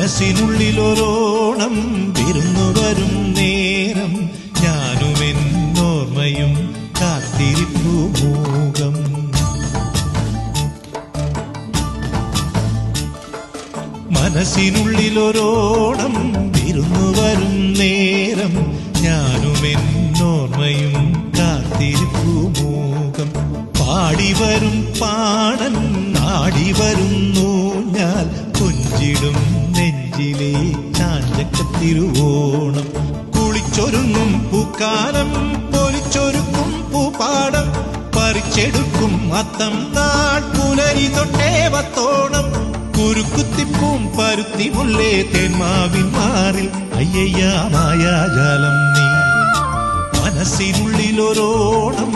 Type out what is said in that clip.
മനസ്സിനുള്ളിലൊരോണം വിരുന്നു വരും നേരം ഞാനുമെന്നോർമ്മയും കാത്തിരിപ്പു മൂകം. മനസ്സിനുള്ളിലൊരോണം വിരുന്നു വരും നേരം ഞാനുമെന്നോർമ്മയും കാത്തിരിപ്പു മൂകം. പാടിവരും പാടൻ നാടിവരുന്നു ഞാൻ കൊഞ്ചിടും നെഞ്ചിലെ ചാഞ്ചക്കത്തിരുവോണം. കുളിച്ചൊരുങ്ങും പൂക്കാലം പൊലിച്ചൊരുക്കും പൂപ്പാടം പറിച്ചെടുക്കും അത്തം നാൾ പുലരി തൊട്ടേ വത്തോണം. കുരുക്കുത്തിപ്പൂം പരുത്തിമുള്ളേ തേന്മാവിൻ മാറിൽ അയ്യയ്യ മായാജാലം നീ. മനസ്സിനുള്ളിലൊരോണം